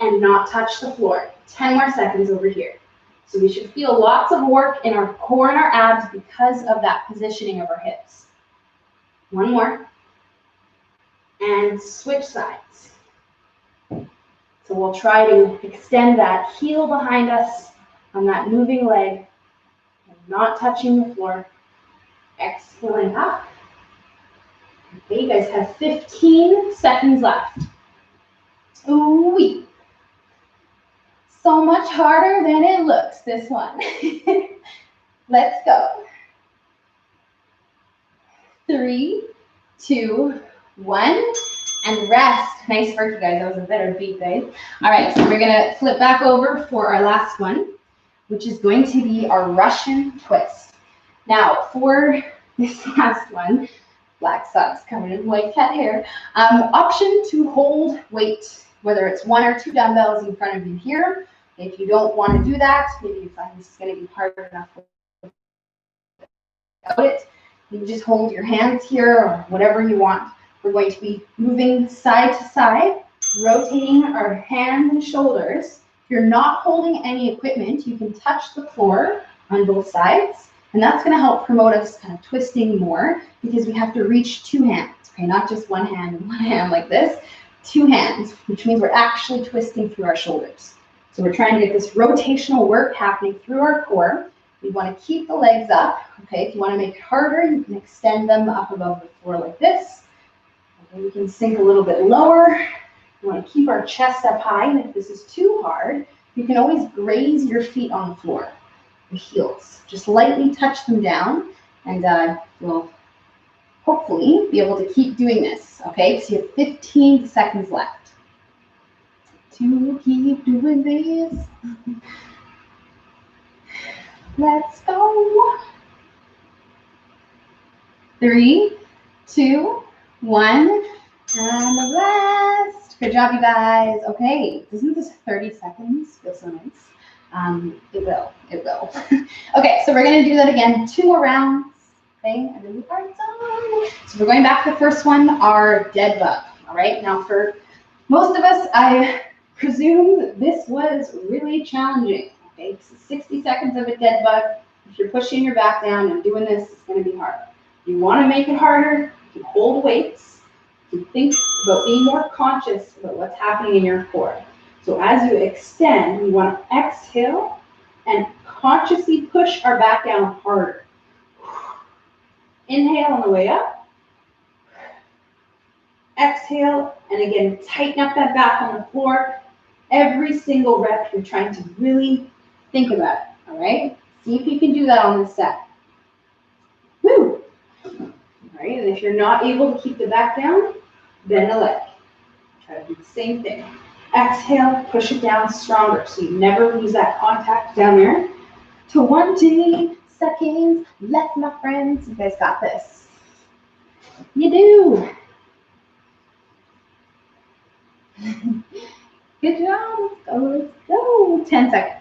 and not touch the floor. 10 more seconds over here. So we should feel lots of work in our core and our abs because of that positioning of our hips. 1 more. And switch sides. So we'll try to extend that heel behind us on that moving leg, and not touching the floor. Exhaling up. Okay, you guys have 15 seconds left. Ooh-wee. So much harder than it looks, this one. Let's go. 3, 2, 1, and rest. Nice work, you guys. That was a better beat, guys. All right, so we're gonna flip back over for our last one, which is going to be our Russian twist. Now, for this last one, black socks coming in, white cat hair, option to hold weight, whether it's 1 or 2 dumbbells in front of you here. If you don't want to do that, maybe you find this is going to be hard enough without it, you just hold your hands here or whatever you want. We're going to be moving side to side, rotating our hands and shoulders. If you're not holding any equipment, you can touch the floor on both sides, and that's going to help promote us kind of twisting more, because we have to reach 2 hands, okay, not just one hand and one hand like this, 2 hands, which means we're actually twisting through our shoulders. So we're trying to get this rotational work happening through our core. We want to keep the legs up, okay? If you want to make it harder, you can extend them up above the floor like this. Okay, we can sink a little bit lower. We want to keep our chest up high, and if this is too hard, you can always graze your feet on the floor, the heels. Just lightly touch them down, and you'll hopefully be able to keep doing this, okay? So you have 15 seconds left to keep doing this. Let's go. 3, 2, 1, and rest. Good job, you guys. Okay, doesn't this 30 seconds feel so nice? It will. Okay, so we're gonna do that again, 2 more rounds. Okay, a really hard song. So we're going back to the first one, our dead bug. All right, now for most of us, I presume this was really challenging. Okay, so 60 seconds of a dead bug. If you're pushing your back down and doing this, it's going to be hard. You want to make it harder, you hold weights, you think about being more conscious about what's happening in your core. So as you extend, we want to exhale and consciously push our back down harder. Inhale on the way up. Exhale, and again, tighten up that back on the floor. Every single rep, you're trying to really think about it, all right? See if you can do that on this set. Woo! All right, and if you're not able to keep the back down, bend the leg. Try to do the same thing. Exhale, push it down stronger, so you never lose that contact down there. 20 seconds left, my friends. You guys got this. You do. Good job. Let's go. 10 seconds.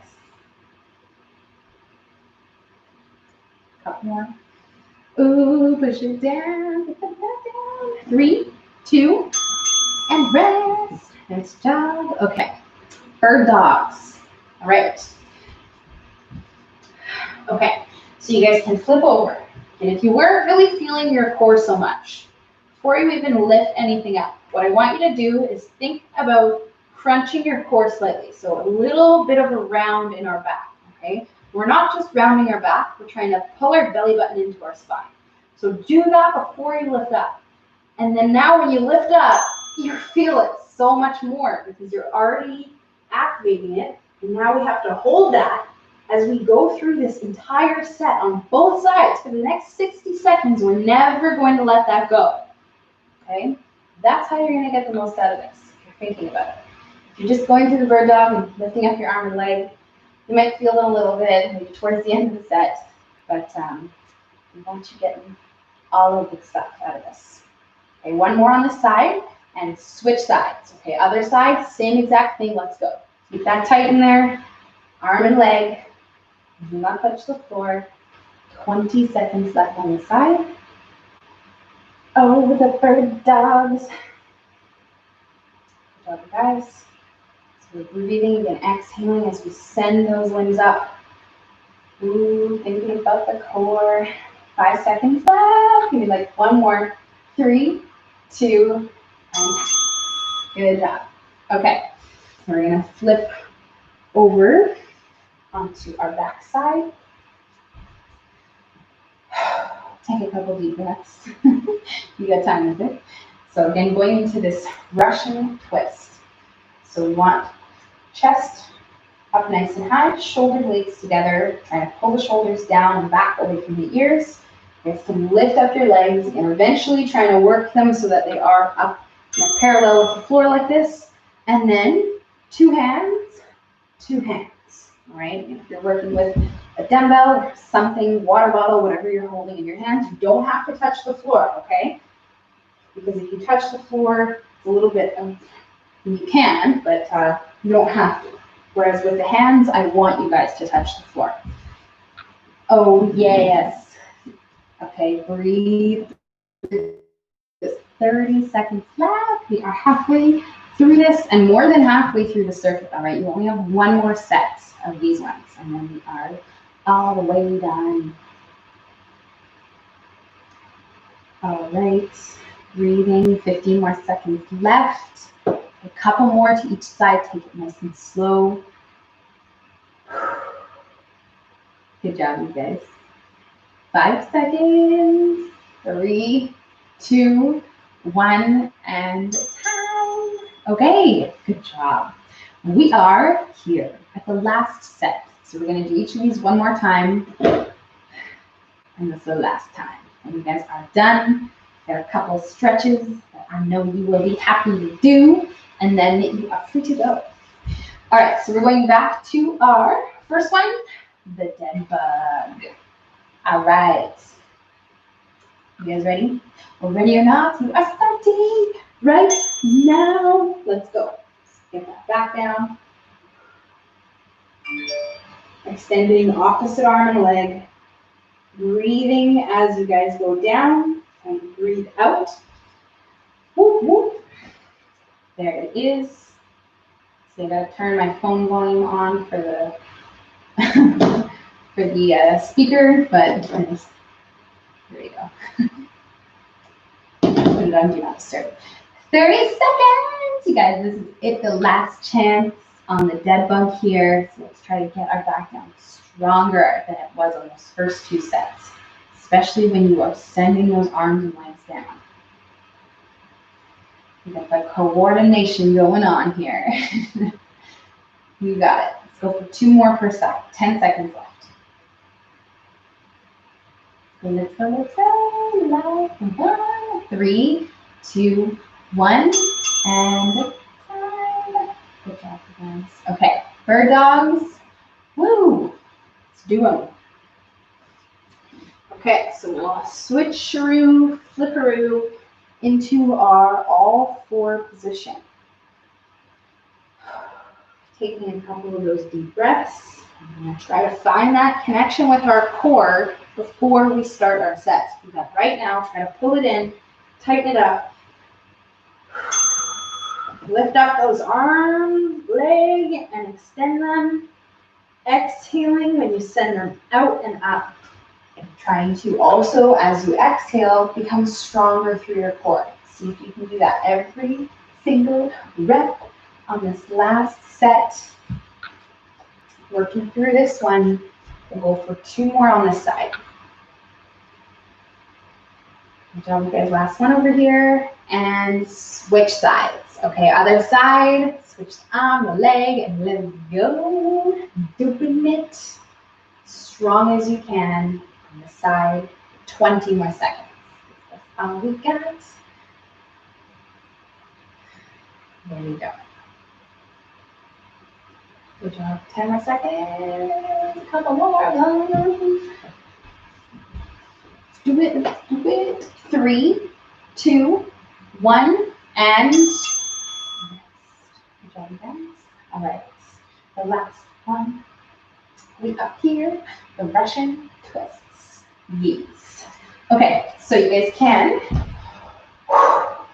Couple more. Ooh, push it down. Get the back down. 3, 2, and rest. Nice job. Okay. Bird dogs. All right. Okay. So you guys can flip over. And if you weren't really feeling your core so much, before you even lift anything up, what I want you to do is think about crunching your core slightly. So a little bit of a round in our back, okay? We're not just rounding our back, we're trying to pull our belly button into our spine. So do that before you lift up. And then now when you lift up, you feel it so much more because you're already activating it. And now we have to hold that as we go through this entire set on both sides for the next 60 seconds. We're never going to let that go, okay? That's how you're gonna get the most out of this, if you're thinking about it. If you're just going through the bird dog and lifting up your arm and leg, you might feel it a little bit maybe towards the end of the set, but we want you getting all of the stuff out of this. Okay, one more on this side and switch sides. Okay, other side, same exact thing, let's go. Keep that tight in there, arm and leg, do not touch the floor. 20 seconds left on the side. Oh, the bird dogs. Good job, guys. So we're breathing and exhaling as we send those limbs up. Ooh, thinking about the core. 5 seconds left. Maybe like one more. 3, 2, and good job. Okay. So we're gonna flip over onto our back side. Take a couple deep breaths. You got time with it. So again, going into this Russian twist. So we want chest up nice and high, shoulder blades together, trying to pull the shoulders down and back away from the ears. You guys can lift up your legs and eventually trying to work them so that they are up parallel with the floor like this. And then two hands, all right? If you're working with a dumbbell or something, water bottle, whatever you're holding in your hands, you don't have to touch the floor, okay? Because if you touch the floor, it's a little bit, you can, but you don't have to. Whereas with the hands, I want you guys to touch the floor. Oh, yes. Okay, breathe. Just 30 seconds left. We are halfway through this and more than halfway through the circuit, all right? You only have one more set of these ones, and then we are all the way done. All right, breathing, 15 more seconds left. A couple more to each side, take it nice and slow. Good job, you guys. 5 seconds, 3, 2, 1, and time. Okay, good job. We are here at the last set. So we're gonna do each of these one more time. And this is the last time. And you guys are done. Got a couple of stretches that I know you will be happy to do. And then you are free to go. All right, so we're going back to our first one, the dead bug. All right. You guys ready? Well, ready or not, you are starting right now. Let's go. Get that back down. Extending opposite arm and leg. Breathing as you guys go down and breathe out. Whoop, whoop. There it is. So I gotta turn my phone volume on for the for the speaker, but there you go. Put it on do not disturb. 30 seconds, you guys. This is it. The last chance on the dead bug here. So let's try to get our back down stronger than it was on those first 2 sets, especially when you are sending those arms and legs down. You got the coordination going on here. You got it. Let's go for 2 more per side. 10 seconds left. So let's go, let's go. Last 1, 3, 2, 1, and time. Good job, guys. Okay, bird dogs. Woo! Let's do them. Okay, so we'll switcheroo, flipperoo into our all 4 position. Taking a couple of those deep breaths. I'm going to try to find that connection with our core before we start our sets. Because right now, try to pull it in, tighten it up. Lift up those arms, leg, and extend them. Exhaling when you send them out and up. And trying to also, as you exhale, become stronger through your core. See if you can do that every single rep on this last set. Working through this one. We'll go for 2 more on this side. Good job, you guys. Last one over here. And switch sides. Okay, other side. Switch the arm, the leg, and let's go. Doing it strong as you can on the side. 20 more seconds. That's all we got. There we go. Good job. 10 more seconds. A couple more of them. Let's do it. Let's do it. 3, 2, 1, and good job, guys. All right. The last one. We up here. The Russian twists. Yes. Okay. So you guys can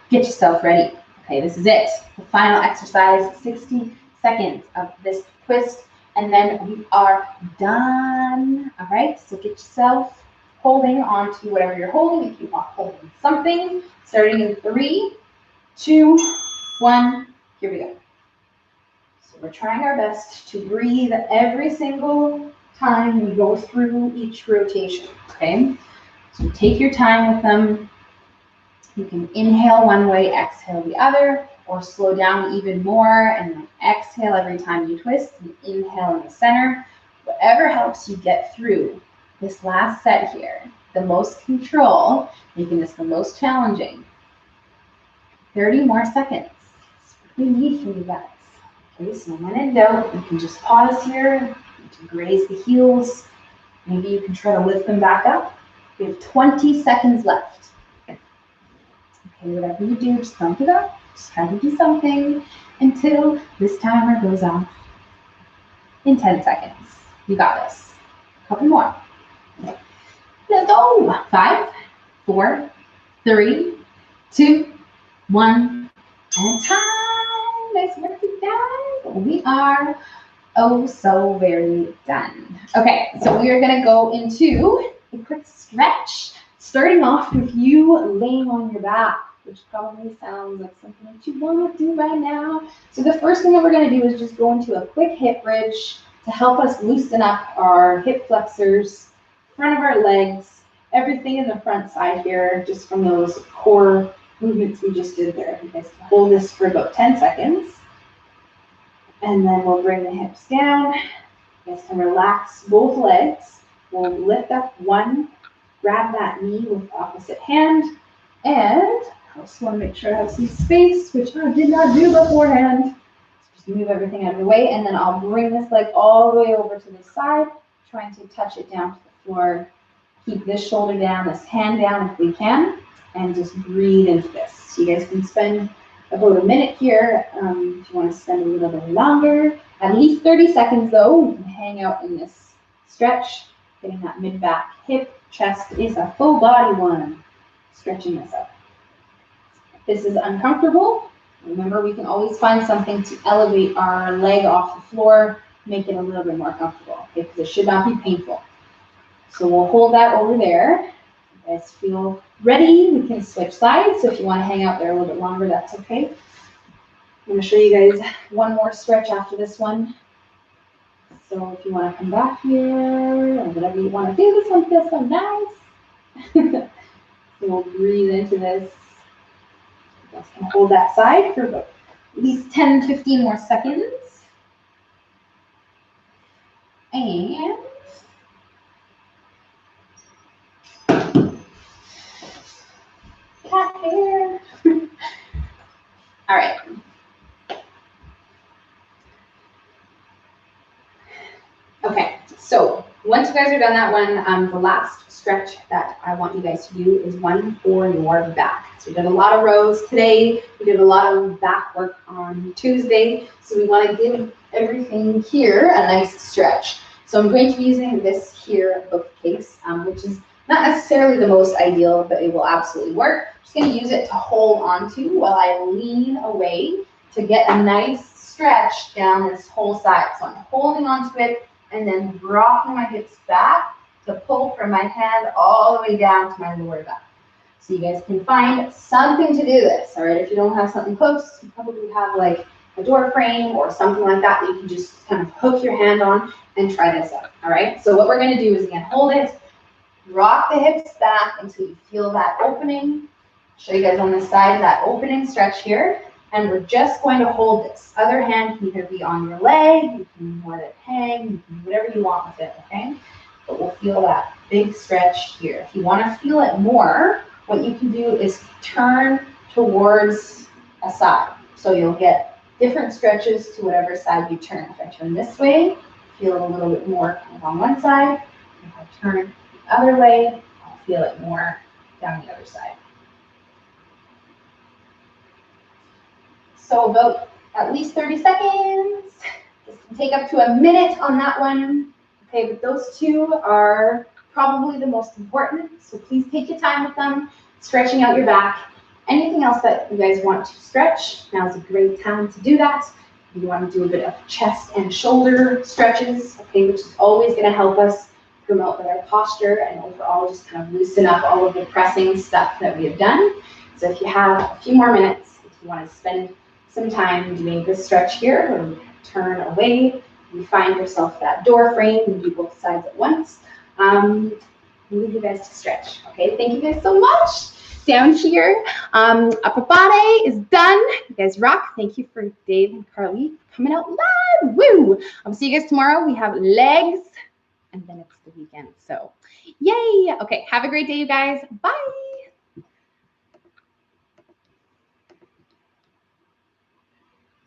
get yourself ready. Okay. This is it. The final exercise. 60 seconds of this twist, and then we are done. All right, so get yourself holding on to whatever you're holding. If you are holding something, starting in 3, 2, 1, here we go. So we're trying our best to breathe every single time we go through each rotation, okay? So take your time with them. You can inhale one way, exhale the other, or slow down even more and then exhale every time you twist and inhale in the center. Whatever helps you get through this last set here, the most control, making this the most challenging. 30 more seconds. That's what we need from you guys. Okay, so when in doubt, you can just pause here, to graze the heels. Maybe you can try to lift them back up. We have 20 seconds left. Okay, whatever you do, just don't give up. Just try to do something until this timer goes off in 10 seconds. You got this. A couple more. Let's go. 5, 4, 3, 2, 1, and time. Nice work, you guys. We are oh so very done. Okay, so we are going to go into a quick stretch, starting off with you laying on your back, which probably sounds like something that you want to do right now. So the first thing that we're going to do is just go into a quick hip bridge to help us loosen up our hip flexors, front of our legs, everything in the front side here, just from those core movements we just did there. You guys can hold this for about 10 seconds. And then we'll bring the hips down. You guys can relax both legs. We'll lift up one, grab that knee with the opposite hand. And I also want to make sure I have some space, which I did not do beforehand. Just move everything out of the way. And then I'll bring this leg all the way over to the side, trying to touch it down to the floor. Keep this shoulder down, this hand down if we can, and just breathe into this. So you guys can spend about a minute here. If you want to spend a little bit longer, at least 30 seconds though, you can hang out in this stretch, getting that mid-back, hip, chest is a full body one. Stretching this up. If this is uncomfortable, remember we can always find something to elevate our leg off the floor, make it a little bit more comfortable, okay, because it should not be painful. So we'll hold that over there. You guys feel ready? We can switch sides. So if you want to hang out there a little bit longer, that's okay. I'm going to show you guys one more stretch after this one. So if you want to come back here, or whatever you want to do, this one feels so nice. So we'll breathe into this. You guys can hold that side for about at least 10, 15 more seconds. And cat hair. All right. Okay, so once you guys are done that one, the last stretch that I want you guys to do is one for your back. So we did a lot of rows today. We did a lot of back work on Tuesday. So we want to give everything here a nice stretch. So I'm going to be using this here bookcase, which is not necessarily the most ideal, but it will absolutely work. I'm just going to use it to hold onto while I lean away to get a nice stretch down this whole side. So I'm holding onto it and then rocking my hips back to pull from my hand all the way down to my lower back. So you guys can find something to do this, all right? If you don't have something close, you probably have like a door frame or something like that that you can just kind of hook your hand on and try this out, all right? So what we're going to do is, again, hold it, rock the hips back until you feel that opening. Show you guys on this side, that opening stretch here. And we're just going to hold this. Other hand can either be on your leg, you can let it hang, you can do whatever you want with it, okay? But we'll feel that big stretch here. If you want to feel it more, what you can do is turn towards a side. So you'll get different stretches to whatever side you turn. If I turn this way, feel it a little bit more on one side. If I turn the other way, I'll feel it more down the other side. So about at least 30 seconds. This can take up to a minute on that one. Okay, but those two are probably the most important. So please take your time with them, stretching out your back. Anything else that you guys want to stretch, now's a great time to do that. You want to do a bit of chest and shoulder stretches, okay, which is always going to help us promote better posture and overall just kind of loosen up all of the pressing stuff that we have done. So if you have a few more minutes, if you want to spend some time doing this stretch here, or turn away. You find yourself that door frame and do both sides at once. I'll leave you guys to stretch. Okay, thank you guys so much. Down here, upper body is done. You guys rock. Thank you for Dave and Carly coming out live. Woo! I'll see you guys tomorrow. We have legs, and then it's the weekend. So, yay! Okay, have a great day, you guys. Bye.